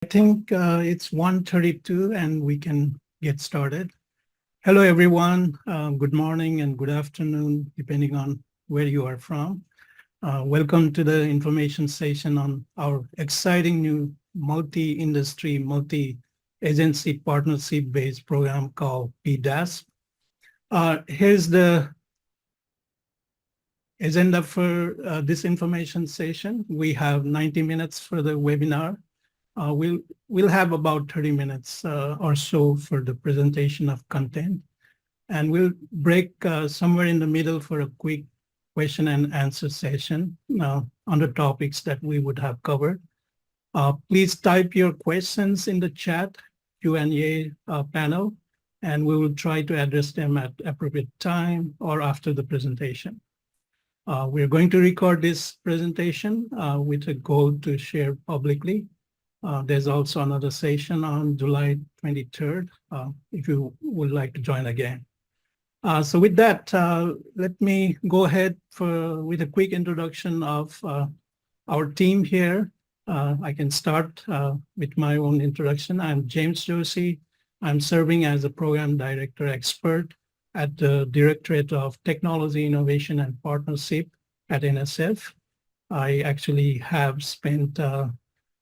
think it's 1:32 and we can get started. Hello, everyone. Good morning and good afternoon, depending on where you are from. Welcome to the information session on our exciting new multi-industry, multi-agency partnership-based program called PDASP. Here's the agenda for this information session. We have 90 minutes for the webinar. We'll have about 30 minutes or so for the presentation of content. And we'll break somewhere in the middle for a quick question and answer session on the topics that we would have covered. Please type your questions in the chat Q&A panel, and we will try to address them at appropriate time or after the presentation. We're going to record this presentation with a goal to share publicly. There's also another session on July 23rd, if you would like to join again. So with that, let me go ahead with a quick introduction of our team here. I can start with my own introduction. I'm James Joshi. I'm serving as a program director expert at the Directorate of Technology, Innovation and Partnership at NSF. I actually have spent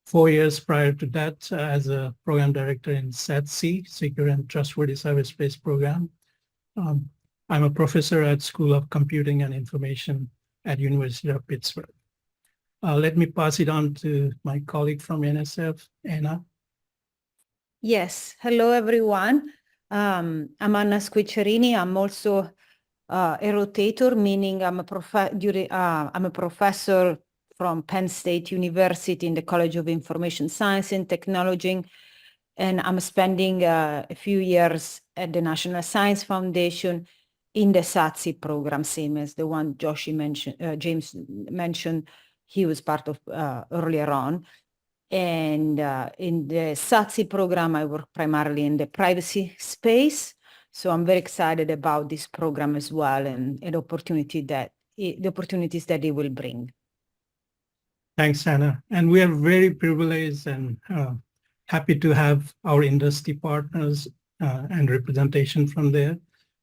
4 years prior to that as a program director in SATC, Secure and Trustworthy Cyberspace Program. I'm a professor at School of Computing and Information at University of Pittsburgh. Let me pass it on to my colleague from NSF, Anna. Yes, hello everyone. I'm Anna Squiccerini. I'm also a rotator, meaning I'm a professor from Penn State University in the College of Information Science and Technology, and I'm spending a few years at the National Science Foundation in the SATC program, same as the one James mentioned. He was part of earlier on. And in the SATC program, I work primarily in the privacy space. So I'm very excited about this program as well and the opportunities that it will bring. Thanks, Anna. And we are very privileged and happy to have our industry partners and representation from there.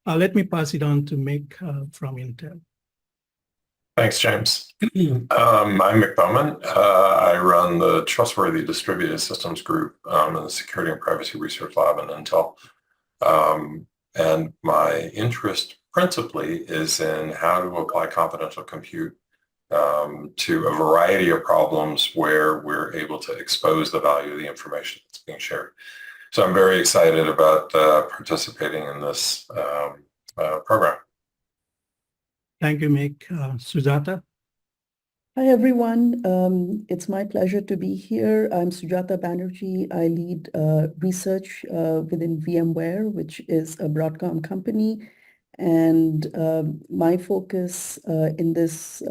Let me pass it on to Mick from Intel. Thanks, James. I'm Mick Bowman. I run the Trustworthy Distributed Systems Group in the Security and Privacy Research Lab at Intel. And my interest principally is in how to apply confidential compute to a variety of problems where we're able to expose the value of the information that's being shared. So I'm very excited about participating in this program. Thank you, Mick. Sujata? Hi, everyone. It's my pleasure to be here. I'm Sujata Banerjee. I lead research within VMware, which is a Broadcom company. And my focus in this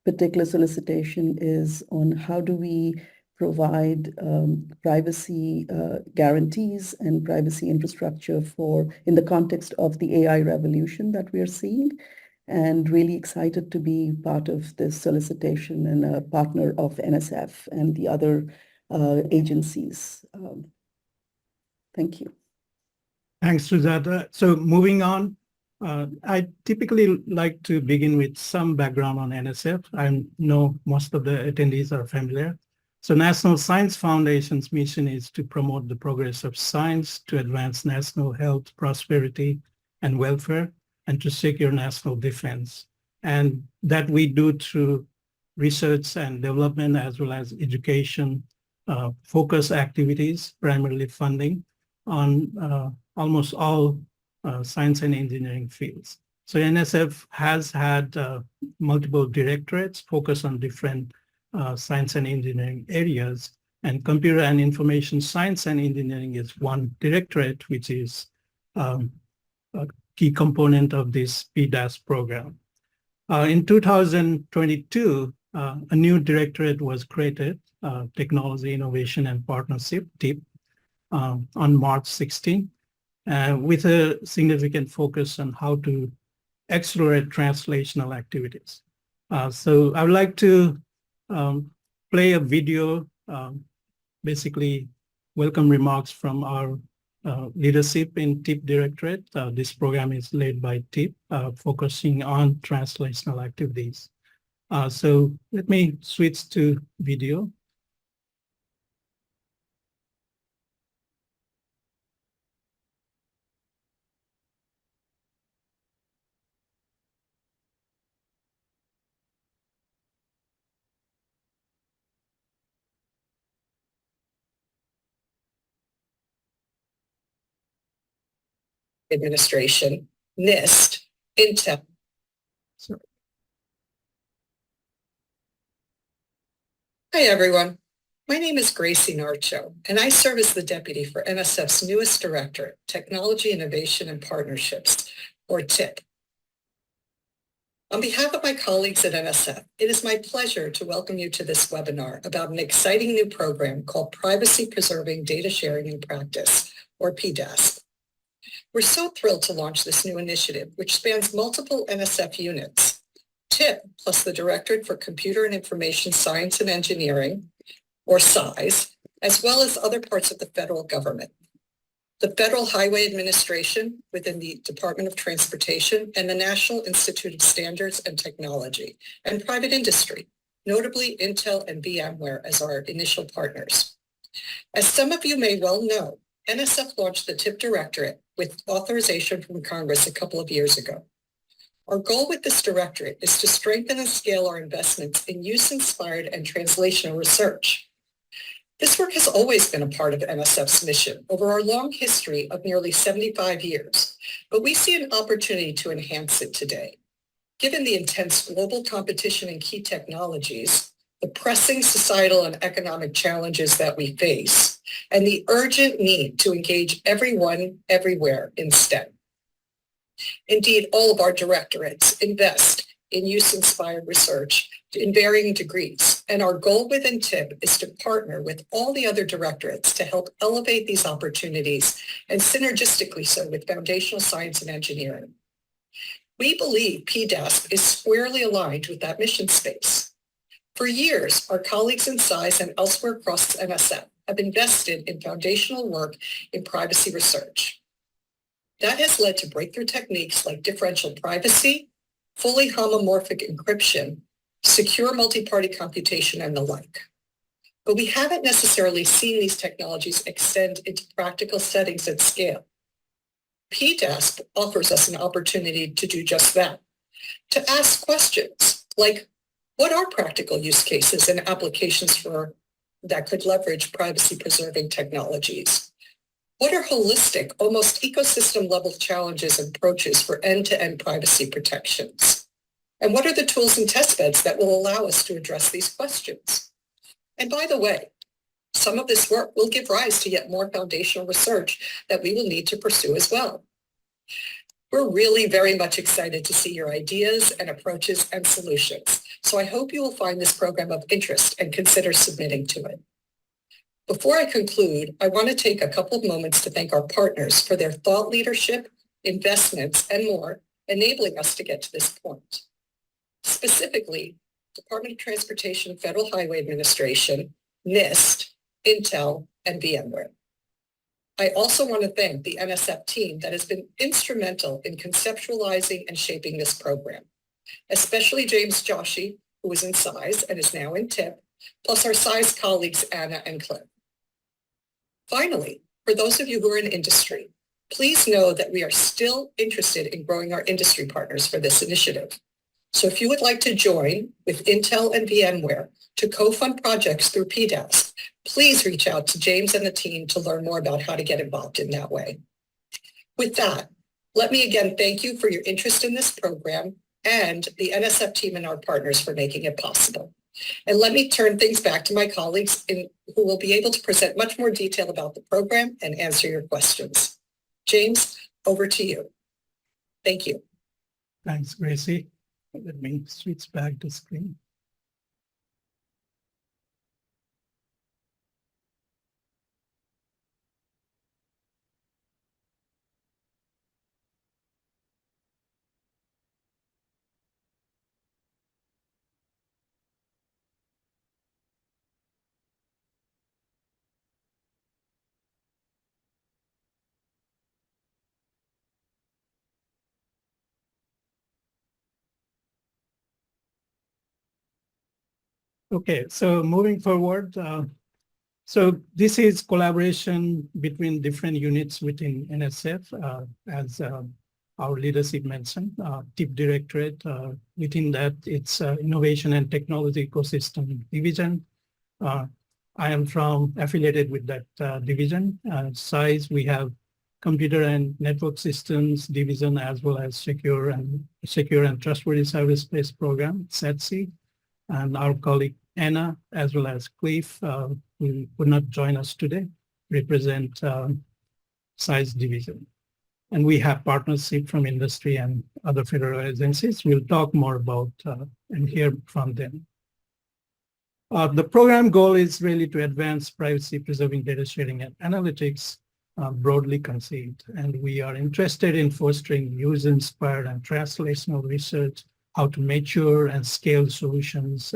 particular solicitation is on how do we provide privacy guarantees and privacy infrastructure in the context of the AI revolution that we are seeing. And really excited to be part of this solicitation and a partner of NSF and the other agencies. Thank you. Thanks, Sujata. So moving on, I typically like to begin with some background on NSF. I know most of the attendees are familiar. So National Science Foundation's mission is to promote the progress of science to advance national health, prosperity, and welfare, and to secure national defense. And that we do through research and development as well as education, focus activities, primarily funding on almost all science and engineering fields. So NSF has had multiple directorates focused on different science and engineering areas, and computer and information science and engineering is one directorate, which is a key component of this PDASP program. In 2022, a new directorate was created, Technology, Innovation and Partnership, TIP, on March 16, with a significant focus on how to accelerate translational activities. So I would like to play a video basically welcome remarks from our leadership in TIP Directorate. This program is led by TIP, focusing on translational activities. So let me switch to video. Administration, NIST, Intel. So, Hi, everyone. My name is Gracie Narcho, and I serve as the deputy for NSF's newest directorate, Technology, Innovation, and Partnerships, or TIP. On behalf of my colleagues at NSF, it is my pleasure to welcome you to this webinar about an exciting new program called Privacy Preserving Data Sharing in Practice, or PDASP. We're so thrilled to launch this new initiative, which spans multiple NSF units. TIP, plus the Directorate for Computer and Information Science and Engineering, or SISE, as well as other parts of the federal government. The Federal Highway Administration within the Department of Transportation and the National Institute of Standards and Technology, and private industry, notably Intel and VMware as our initial partners. As some of you may well know, NSF launched the TIP Directorate with authorization from Congress a couple of years ago. Our goal with this directorate is to strengthen and scale our investments in use-inspired and translational research. This work has always been a part of NSF's mission over our long history of nearly 75 years, but we see an opportunity to enhance it today. Given the intense global competition in key technologies, the pressing societal and economic challenges that we face, and the urgent need to engage everyone, everywhere in STEM. Indeed, all of our directorates invest in use-inspired research in varying degrees, and our goal within TIP is to partner with all the other directorates to help elevate these opportunities and synergistically so with foundational science and engineering. We believe PDASP is squarely aligned with that mission space. For years, our colleagues in SISE and elsewhere across NSF have invested in foundational work in privacy research. That has led to breakthrough techniques like differential privacy, fully homomorphic encryption, secure multi-party computation, and the like. But we haven't necessarily seen these technologies extend into practical settings at scale. PDASP offers us an opportunity to do just that, to ask questions like, what are practical use cases and applications that could leverage privacy-preserving technologies? What are holistic, almost ecosystem-level challenges and approaches for end-to-end privacy protections? And what are the tools and testbeds that will allow us to address these questions? And by the way, some of this work will give rise to yet more foundational research that we will need to pursue as well. We're really very much excited to see your ideas and approaches and solutions. So I hope you will find this program of interest and consider submitting to it. Before I conclude, I want to take a couple of moments to thank our partners for their thought leadership, investments, and more, enabling us to get to this point. Specifically, Department of Transportation, Federal Highway Administration, NIST, Intel, and VMware. I also want to thank the NSF team that has been instrumental in conceptualizing and shaping this program, especially James Joshi, who was in SISE and is now in TIP, plus our SISE colleagues, Anna and Cliff. Finally, for those of you who are in industry, please know that we are still interested in growing our industry partners for this initiative. So if you would like to join with Intel and VMware to co-fund projects through PDASP, please reach out to James and the team to learn more about how to get involved in that way. With that, let me again thank you for your interest in this program and the NSF team and our partners for making it possible. And let me turn things back to my colleagues who will be able to present much more detail about the program and answer your questions. James, over to you. Thank you. Thanks, Gracie. Let me switch back to screen. Okay, so moving forward, so this is collaboration between different units within NSF, as our leadership mentioned, TIP Directorate. Within that, it's Innovation and Technology Ecosystem Division. I am affiliated with that division. SISE, we have Computer and Network Systems Division, as well as Secure and Trustworthy Service-Based Program, SATC. And our colleague Anna, as well as Cliff, who could not join us today, represent SISE division. And we have partnership from industry and other federal agencies. We'll talk more about and hear from them. The program goal is really to advance privacy-preserving data sharing and analytics, broadly conceived. And we are interested in fostering user-inspired and translational research, how to mature and scale solutions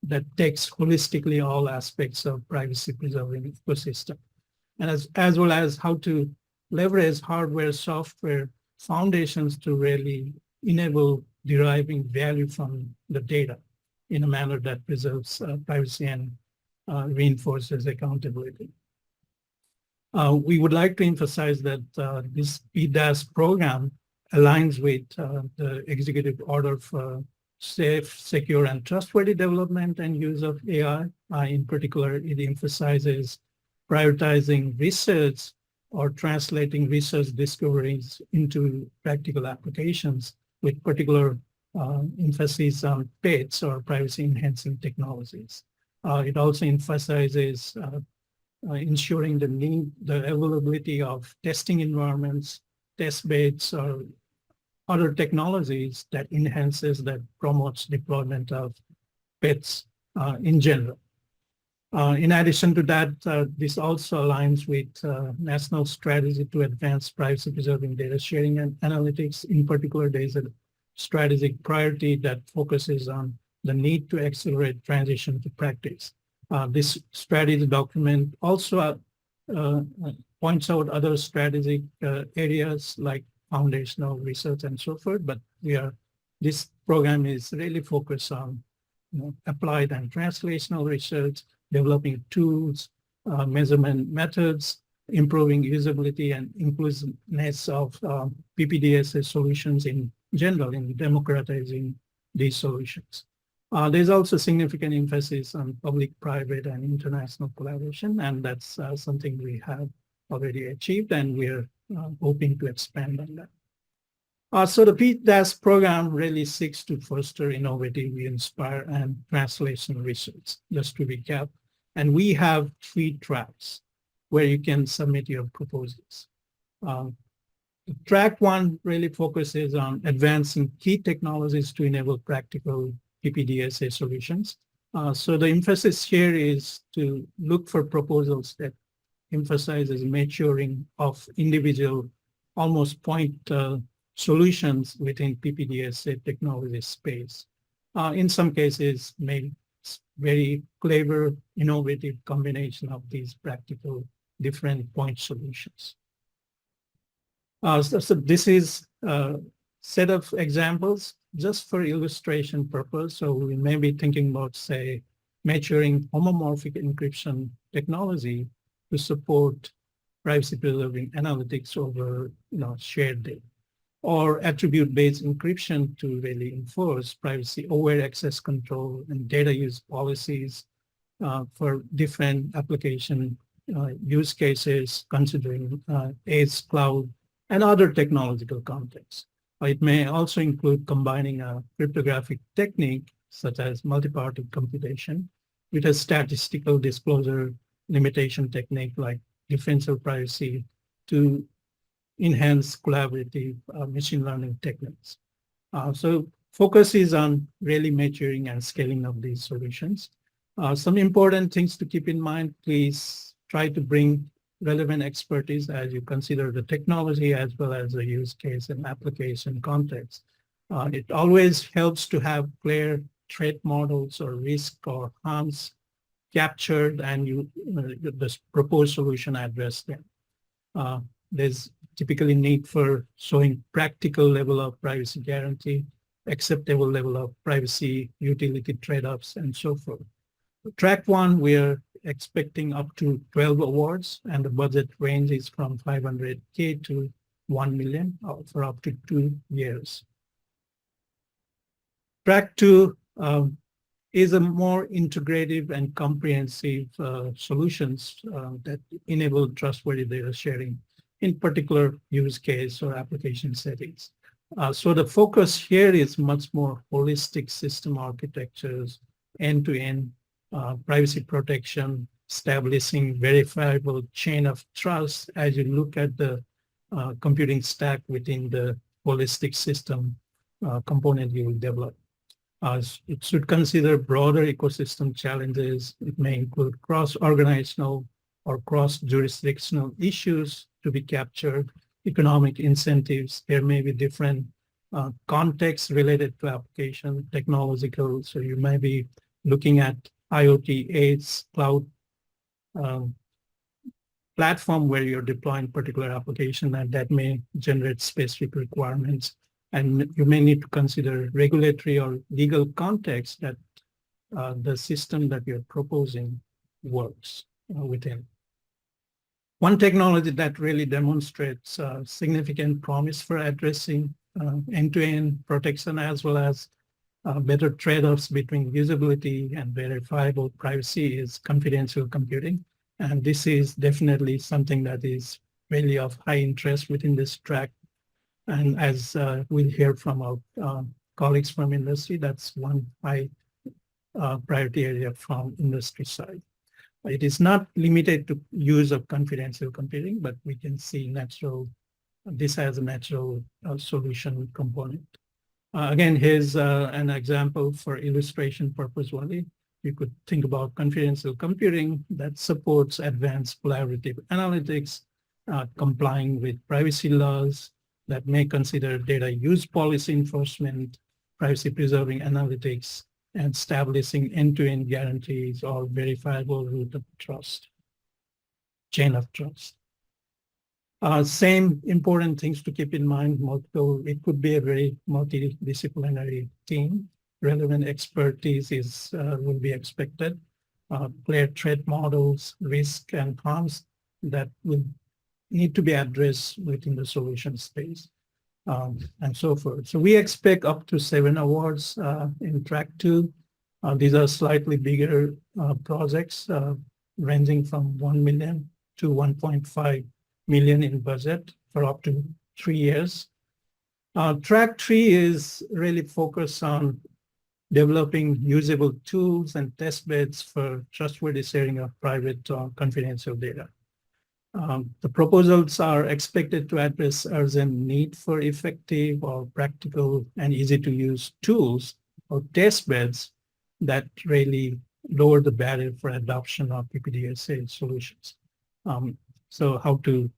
that takes holistically all aspects of privacy-preserving ecosystem, and as well as how to leverage hardware, software foundations to really enable deriving value from the data in a manner that preserves privacy and reinforces accountability. We would like to emphasize that this PDAS program aligns with the Executive Order for Safe, Secure, and Trustworthy Development and Use of AI. In particular, it emphasizes prioritizing research or translating research discoveries into practical applications with particular emphasis on PETs or privacy-enhancing technologies. It also emphasizes ensuring the availability of testing environments, test beds, or other technologies that promotes deployment of PETs in general. In addition to that, this also aligns with national strategy to advance privacy-preserving data sharing and analytics. In particular, there is a strategic priority that focuses on the need to accelerate transition to practice. This strategy document also points out other strategic areas like foundational research and so forth, but this program is really focused on applied and translational research, developing tools, measurement methods, improving usability and inclusiveness of PPDSA solutions in general, in democratizing these solutions. There's also significant emphasis on public, private, and international collaboration, and that's something we have already achieved, and we're hoping to expand on that. So the PDAS program really seeks to foster innovative, inspire, and translational research, just to recap. And we have 3 tracks where you can submit your proposals. Track 1 really focuses on advancing key technologies to enable practical PPDSA solutions. So the emphasis here is to look for proposals that emphasizes maturing of individual, almost point solutions within PPDSA technology space. In some cases, maybe very clever, innovative combination of these practical different point solutions. So this is a set of examples just for illustration purpose. So we may be thinking about, say, maturing homomorphic encryption technology to support privacy-preserving analytics over shared data, or attribute-based encryption to really enforce privacy-aware access control and data use policies for different application use cases, considering edge, cloud, and other technological contexts. It may also include combining a cryptographic technique, such as multi-party computation, with a statistical disclosure limitation technique like defense of privacy to enhance collaborative machine learning techniques. So focus is on really maturing and scaling of these solutions. Some important things to keep in mind: please try to bring relevant expertise as you consider the technology as well as the use case and application context. It always helps to have clear threat models or risk or harms captured, and the proposed solution address them. There's typically need for showing practical level of privacy guarantee, acceptable level of privacy utility trade-offs, and so forth. Track 1, we are expecting up to 12 awards, and the budget range is from 500K to 1 million for up to 2 years. Track 2 is a more integrative and comprehensive solutions that enable trustworthy data sharing in particular use case or application settings. So the focus here is much more holistic system architectures, end-to-end privacy protection, establishing verifiable chain of trust as you look at the computing stack within the holistic system component you will develop. It should consider broader ecosystem challenges. It may include cross-organizational or cross-jurisdictional issues to be captured, economic incentives. There may be different contexts related to application, technological. So you may be looking at IoT, AIDS, cloud platform where you're deploying particular application, and that may generate specific requirements. And you may need to consider regulatory or legal context that the system that you're proposing works within. One technology that really demonstrates significant promise for addressing end-to-end protection as well as better trade-offs between usability and verifiable privacy is confidential computing. And this is definitely something that is really of high interest within this track. And as we'll hear from our colleagues from industry, that's one high priority area from industry side. It is not limited to use of confidential computing, but we can see this has a natural solution component. Again, here's an example for illustration purpose only. You could think about confidential computing that supports advanced collaborative analytics, complying with privacy laws, that may consider data use policy enforcement, privacy preserving analytics, and establishing end-to-end guarantees or verifiable root of trust, chain of trust. Same important things to keep in mind, it could be a very multidisciplinary team. Relevant expertise will be expected. Clear threat models, risk and harms that will need to be addressed within the solution space, and so forth. So we expect up to 7 awards in track 2. These are slightly bigger projects ranging from 1 million to 1.5 million in budget for up to 3 years. Track 3 is really focused on developing usable tools and test beds for trustworthy sharing of private confidential data. The proposals are expected to address urgent need for effective or practical and easy to use tools or test beds that really lower the barrier for adoption of PPDSA solutions. So how to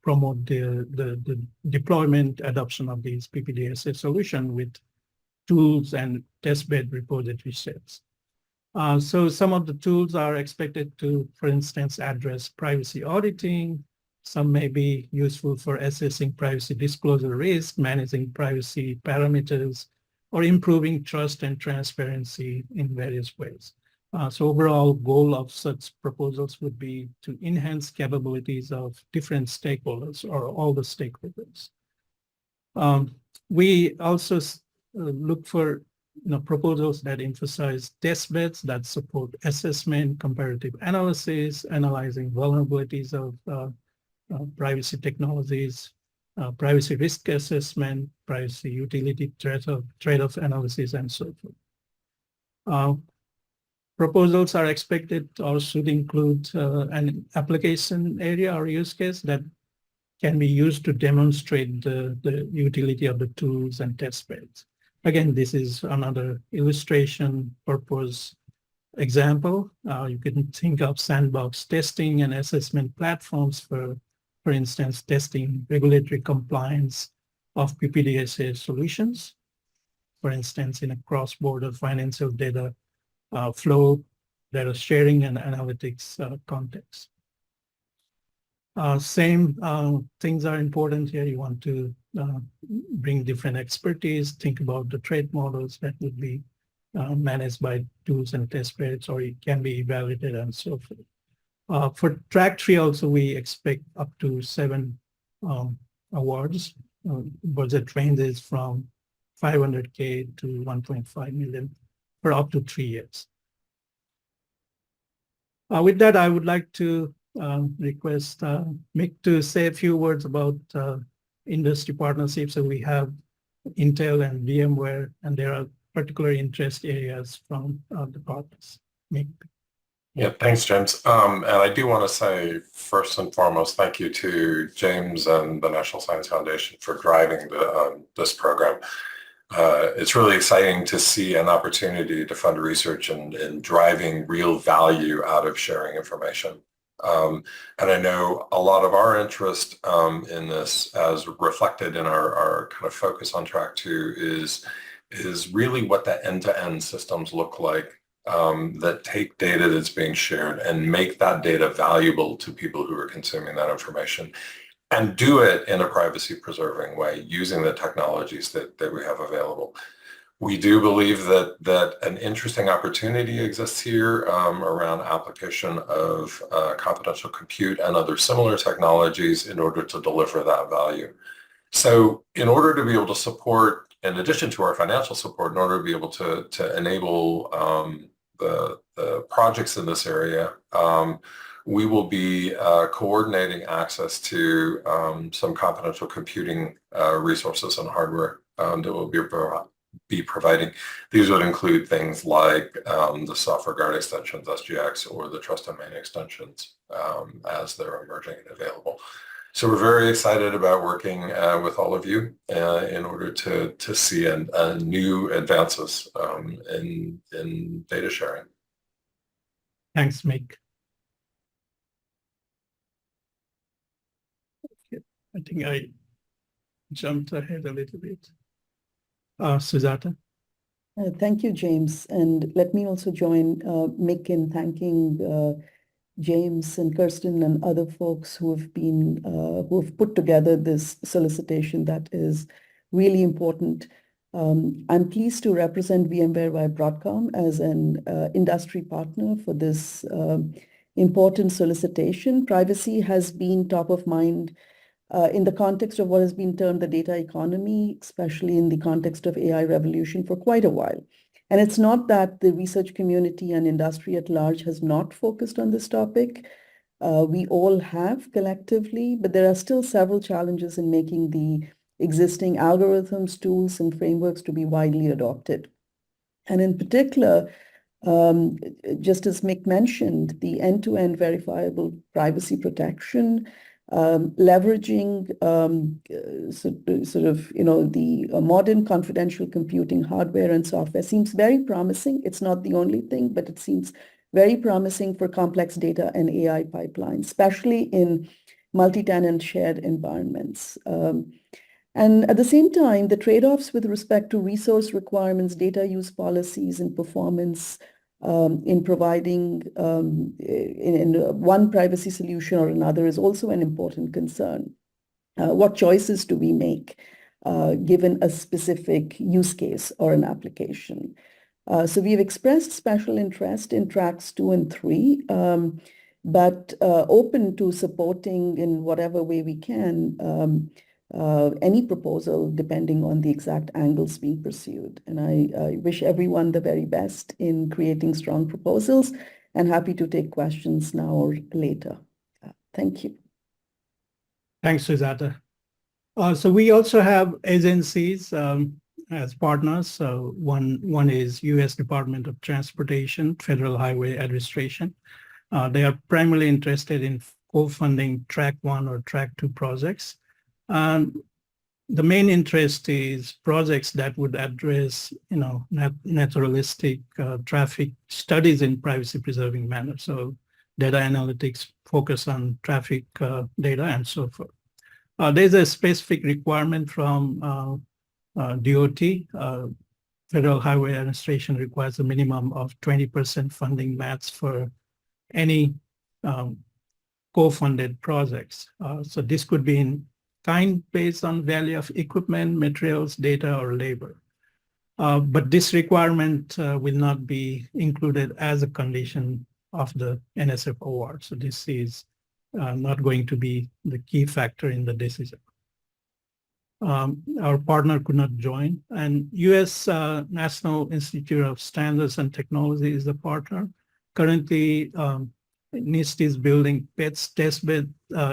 promote the deployment adoption of these PPDSA solution with tools and testbed repository sets. So some of the tools are expected to, for instance, address privacy auditing. Some may be useful for assessing privacy disclosure risk, managing privacy parameters, or improving trust and transparency in various ways. So overall goal of such proposals would be to enhance capabilities of different stakeholders or all the stakeholders. We also look for proposals that emphasize test beds that support assessment, comparative analysis, analyzing vulnerabilities of privacy technologies, privacy risk assessment, privacy utility trade-off analysis, and so forth. Proposals are expected or should include an application area or use case that can be used to demonstrate the utility of the tools and test beds. Again, this is another illustration purpose example. You can think of sandbox testing and assessment platforms for instance, testing regulatory compliance of PPDSA solutions, for instance, in a cross-border financial data flow, data sharing and analytics context. Same things are important here. You want to bring different expertise, think about the trade models that would be managed by tools and test beds, or it can be validated and so forth. For track 3 also, we expect up to 7 awards. Budget ranges from $500K to $1.5 million for up to 3 years. With that, I would like to request Mick to say a few words about industry partnerships. So we have Intel and VMware, and there are particular interest areas from the partners. Mick. Yeah, thanks, James. And I do want to say, first and foremost, thank you to James and the National Science Foundation for driving this program. It's really exciting to see an opportunity to fund research and driving real value out of sharing information. And I know a lot of our interest in this, as reflected in our kind of focus on track 2, is really what the end-to-end systems look like that take data that's being shared and make that data valuable to people who are consuming that information, and do it in a privacy-preserving way using the technologies that we have available. We do believe that an interesting opportunity exists here around application of confidential compute and other similar technologies in order to deliver that value. So in order to be able to support, in addition to our financial support, in order to be able to enable the projects in this area, we will be coordinating access to some confidential computing resources and hardware that will be providing. These would include things like the software guard extensions, SGX, or the trust domain extensions as they're emerging and available. So we're very excited about working with all of you in order to see new advances in data sharing. Thanks, Mick. I think I jumped ahead a little bit. Sujata. Thank you, James. And let me also join Mick in thanking James and Kirsten and other folks who have put together this solicitation that is really important. I'm pleased to represent VMware via Broadcom as an industry partner for this important solicitation. Privacy has been top of mind in the context of what has been termed the data economy, especially in the context of AI revolution, for quite a while. And it's not that the research community and industry at large has not focused on this topic. We all have collectively, but there are still several challenges in making the existing algorithms, tools, and frameworks to be widely adopted. And in particular, just as Mick mentioned, the end-to-end verifiable privacy protection, leveraging the modern confidential computing hardware and software seems very promising. It's not the only thing, but it seems very promising for complex data and AI pipelines, especially in multi-tenant shared environments. And at the same time, the trade-offs with respect to resource requirements, data use policies, and performance in providing in one privacy solution or another is also an important concern. What choices do we make given a specific use case or an application? So we've expressed special interest in tracks 2 and 3, but open to supporting in whatever way we can any proposal depending on the exact angles being pursued. And I wish everyone the very best in creating strong proposals, and happy to take questions now or later. Thank you. Thanks, Sujata. So we also have agencies as partners. So one is U.S. Department of Transportation, Federal Highway Administration. They are primarily interested in co-funding track 1 or track 2 projects. The main interest is projects that would address, naturalistic traffic studies in privacy-preserving manner. So data analytics focus on traffic data and so forth. There's a specific requirement from DOT. Federal Highway Administration requires a minimum of 20% funding match for any co-funded projects. So this could be in kind based on value of equipment, materials, data, or labor. But this requirement will not be included as a condition of the NSF award. So this is not going to be the key factor in the decision. Our partner could not join, and U.S. National Institute of Standards and Technology is the partner. Currently, NIST is building PETS testbed,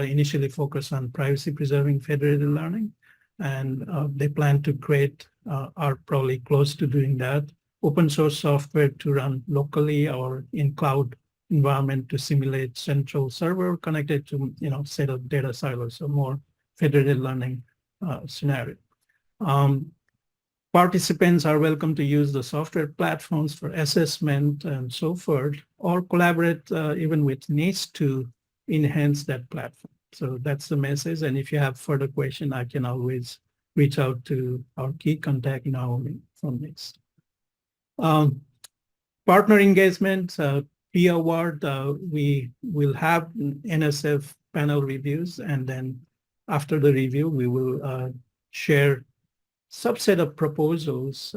initially focused on privacy-preserving federated learning, and they plan to create, are probably close to doing that, open source software to run locally or in cloud environment to simulate central server connected to, set of data silos, so more federated learning scenario. Participants are welcome to use the software platforms for assessment and so forth, or collaborate even with NIST to enhance that platform. So that's the message. And if you have further questions, I can always reach out to our key contact, Naomi, from NIST. Partner engagement, P award, we will have NSF panel reviews, and then after the review, we will share subset of proposals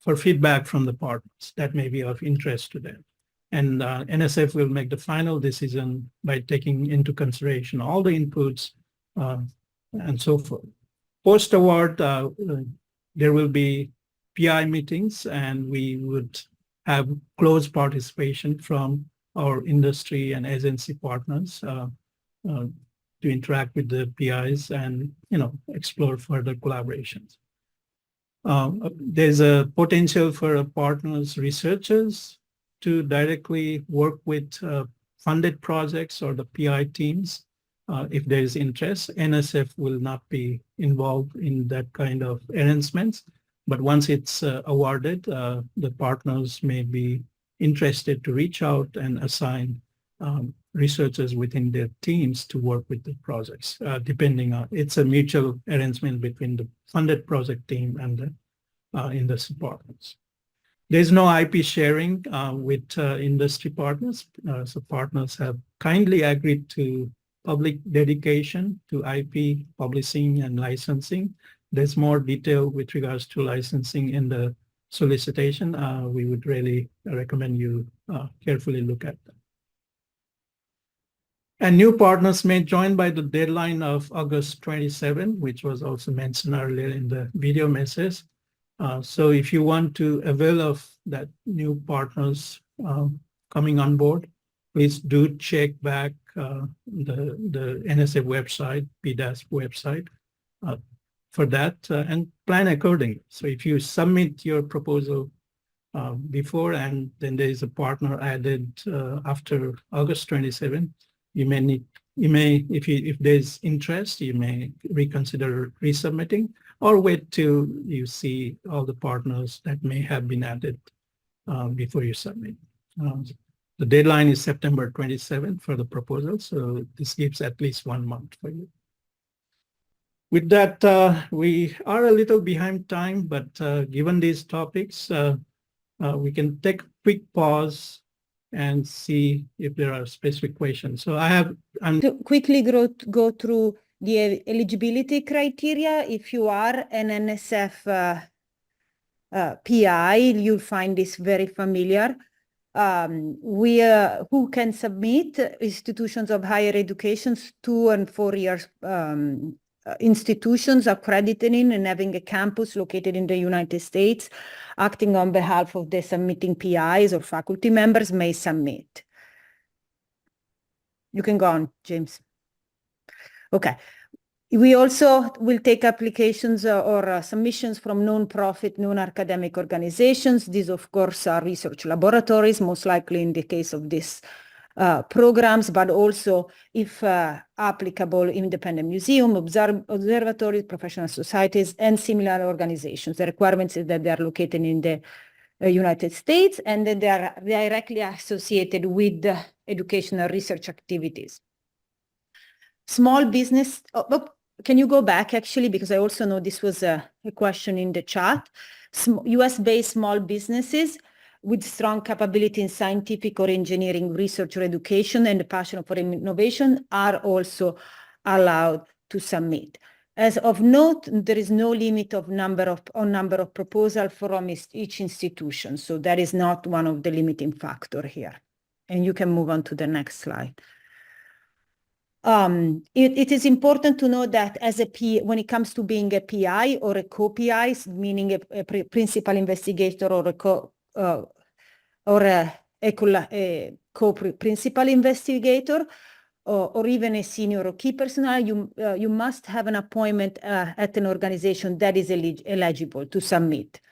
for feedback from the partners that may be of interest to them. And NSF will make the final decision by taking into consideration all the inputs and so forth. Post-award, there will be PI meetings, and we would have close participation from our industry and agency partners to interact with the PIs and, explore further collaborations. There's a potential for partners, researchers to directly work with funded projects or the PI teams if there is interest. NSF will not be involved in that kind of arrangements, but once it's awarded, the partners may be interested to reach out and assign researchers within their teams to work with the projects, depending on, it's a mutual arrangement between the funded project team and the industry partners. There's no IP sharing with industry partners. So partners have kindly agreed to public dedication to IP publishing and licensing. There's more detail with regards to licensing in the solicitation. We would really recommend you carefully look at that. And new partners may join by the deadline of August 27, which was also mentioned earlier in the video message. So if you want to avail of that new partners coming on board, please do check back the NSF website, PDAS website for that and plan accordingly. So if you submit your proposal before and then there is a partner added after August 27, if there's interest, you may reconsider resubmitting or wait till you see all the partners that may have been added before you submit. The deadline is September 27th for the proposal, so this gives at least 1 month for you. With that, we are a little behind time, but given these topics, we can take a quick pause and see if there are specific questions. So I'm to quickly go through the eligibility criteria. If you are an NSF PI, you'll find this very familiar. Who can submit? Institutions of higher education, 2 and 4 years institutions accredited in and having a campus located in the United States, acting on behalf of the submitting PIs or faculty members may submit. You can go on, James. Okay. We also will take applications or submissions from non-profit, non-academic organizations. These, of course, are research laboratories, most likely in the case of this programs, but also, if applicable, independent museum, observatories, professional societies, and similar organizations. The requirements is that they are located in the United States and that they are directly associated with the educational research activities. Small business, can you go back actually, because I also know this was a question in the chat. US-based small businesses with strong capability in scientific or engineering research or education and a passion for innovation are also allowed to submit. As of note, there is no limit of number of proposals from each institution. So that is not one of the limiting factor here. And you can move on to the next slide. It is important to know that as a PI, when it comes to being a PI or a co-PI, meaning a principal investigator or a co-principal investigator, or even a senior or key personnel, you must have an appointment at an organization that is eligible to submit.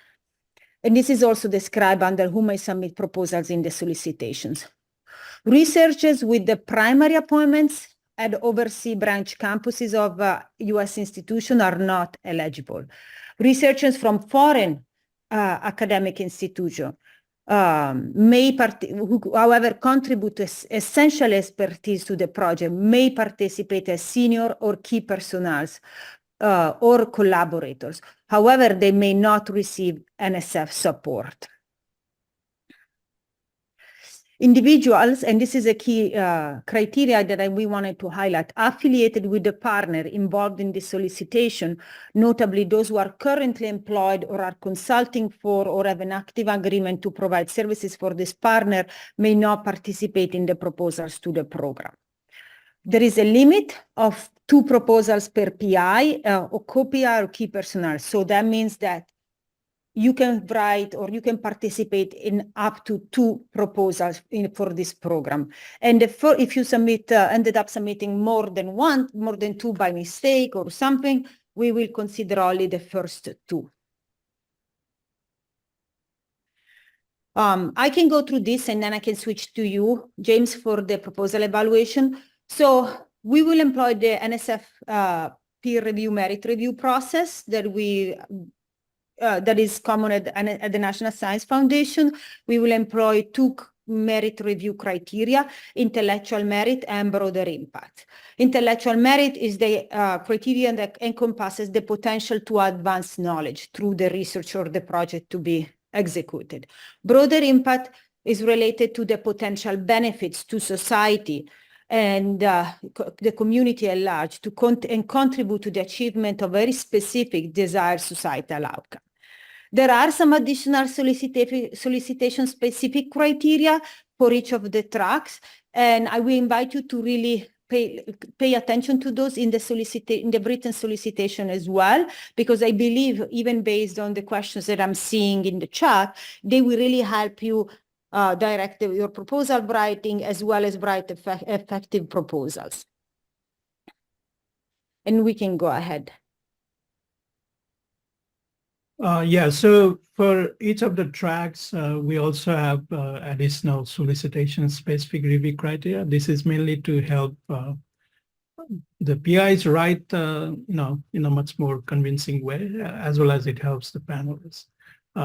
And this is also described under who may submit proposals in the solicitations. Researchers with the primary appointments at overseas branch campuses of U.S. institutions are not eligible. Researchers from foreign academic institutions who, however, contribute essential expertise to the project may participate as senior or key personnel or collaborators. However, they may not receive NSF support. Individuals, and this is a key criteria that we wanted to highlight, affiliated with the partner involved in the solicitation, notably those who are currently employed or are consulting for or have an active agreement to provide services for this partner, may not participate in the proposals to the program. There is a limit of 2 proposals per PI or co-PI or key personnel. So that means that you can write or you can participate in up to 2 proposals for this program. And if you ended up submitting more than 2 by mistake or something, we will consider only the first 2. I can go through this and then I can switch to you, James, for the proposal evaluation. So we will employ the NSF peer review merit review process that is common at the National Science Foundation. We will employ 2 merit review criteria, intellectual merit and broader impact. Intellectual merit is the criteria that encompasses the potential to advance knowledge through the research or the project to be executed. Broader impact is related to the potential benefits to society and the community at large and contribute to the achievement of very specific desired societal outcome. There are some additional solicitation-specific criteria for each of the tracks, and I will invite you to really pay attention to those in the written solicitation as well, because I believe even based on the questions that I'm seeing in the chat, they will really help you direct your proposal writing as well as write effective proposals. And we can go ahead. Yeah, so for each of the tracks, we also have additional solicitation specific review criteria. This is mainly to help the PIs write, in a much more convincing way, as well as it helps the panelists.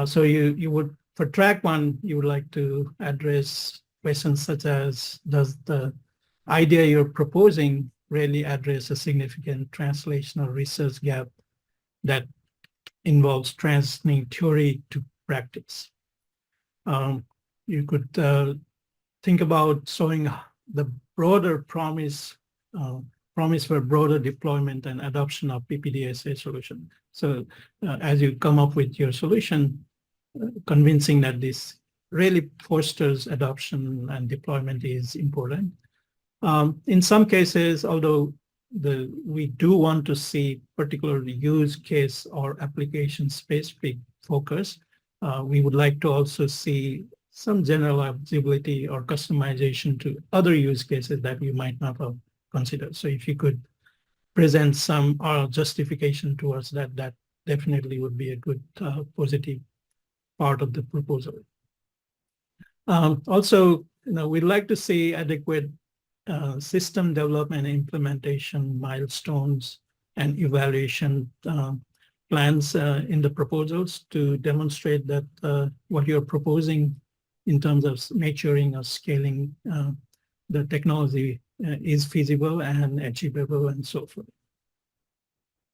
So you would, for track 1, you would like to address questions such as, does the idea you're proposing really address a significant translational research gap that involves translating theory to practice? You could think about showing the broader promise for broader deployment and adoption of PPDSA solution. So as you come up with your solution, convincing that this really fosters adoption and deployment is important. In some cases, although we do want to see particular use case or application specific focus, we would like to also see some generalizability or customization to other use cases that you might not have considered. So if you could present some justification towards that, that definitely would be a good positive part of the proposal. Also, we'd like to see adequate system development and implementation milestones and evaluation plans in the proposals to demonstrate that what you're proposing in terms of maturing or scaling the technology is feasible and achievable and so forth.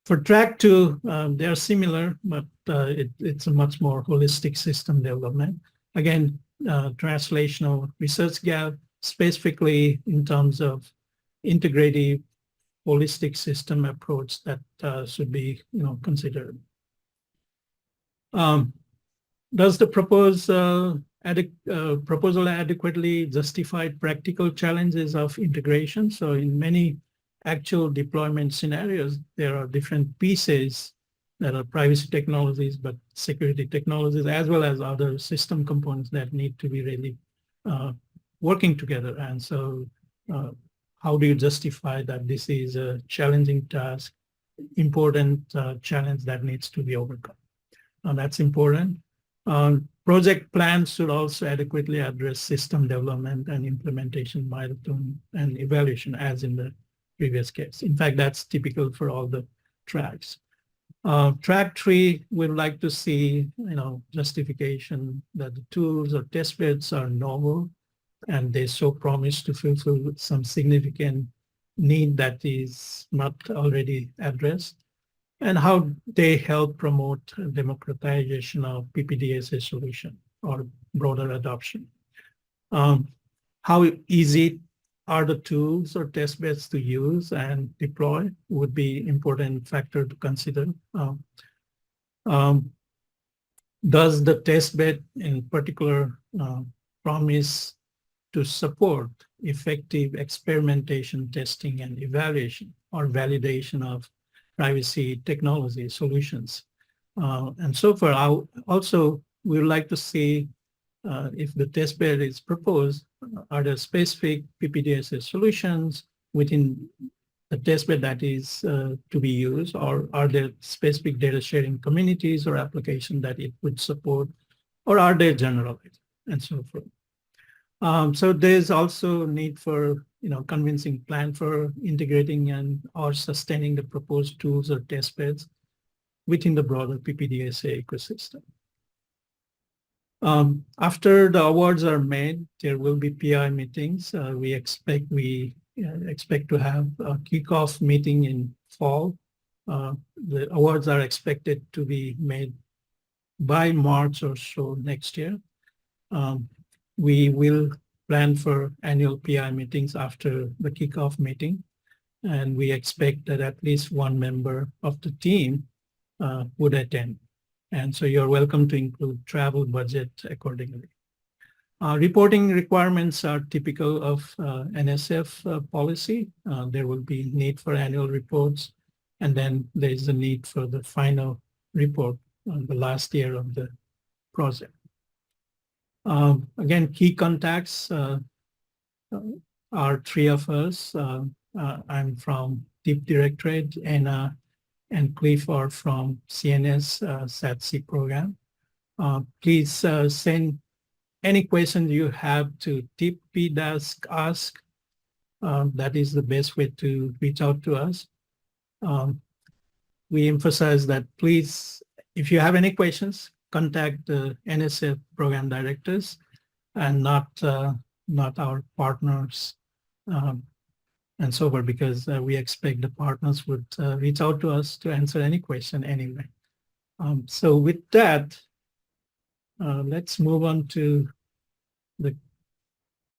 For track 2, they are similar, but it's a much more holistic system development. Again, translational research gap, specifically in terms of integrative holistic system approach that should be, considered. Does the proposal adequately justify practical challenges of integration? So in many actual deployment scenarios, there are different pieces that are privacy technologies, but security technologies, as well as other system components that need to be really working together. And so how do you justify that this is a challenging task, important challenge that needs to be overcome? That's important. Project plans should also adequately address system development and implementation milestone and evaluation, as in the previous case. In fact, that's typical for all the tracks. Track 3, we'd like to see, justification that the tools or test beds are novel and they show promise to fulfill some significant need that is not already addressed, and how they help promote democratization of PPDSA solution or broader adoption. How easy are the tools or test beds to use and deploy would be important factor to consider. Does the test bed in particular promise to support effective experimentation, testing, and evaluation or validation of privacy technology solutions? And so far, also, we would like to see if the test bed is proposed, are there specific PPDSA solutions within the test bed that is to be used, or are there specific data sharing communities or applications that it would support, or are they generalized, and so forth. So there's also need for convincing plan for integrating and or sustaining the proposed tools or test beds within the broader PPDSA ecosystem. After the awards are made, there will be PI meetings. We expect to have a kickoff meeting in fall. The awards are expected to be made by March or so next year. We will plan for annual PI meetings after the kickoff meeting, and we expect that at least one member of the team would attend. And so you're welcome to include travel budget accordingly. Reporting requirements are typical of NSF policy. There will be need for annual reports, and then there is a need for the final report on the last year of the project. Again, key contacts are 3 of us. I'm from TIP Directorate, and Cliff are from CNS SATC program. Please send any questions you have to tip-ask. That is the best way to reach out to us. We emphasize that please, if you have any questions, contact the NSF program directors and not our partners and so forth, because we expect the partners would reach out to us to answer any question anyway. So with that, let's move on to the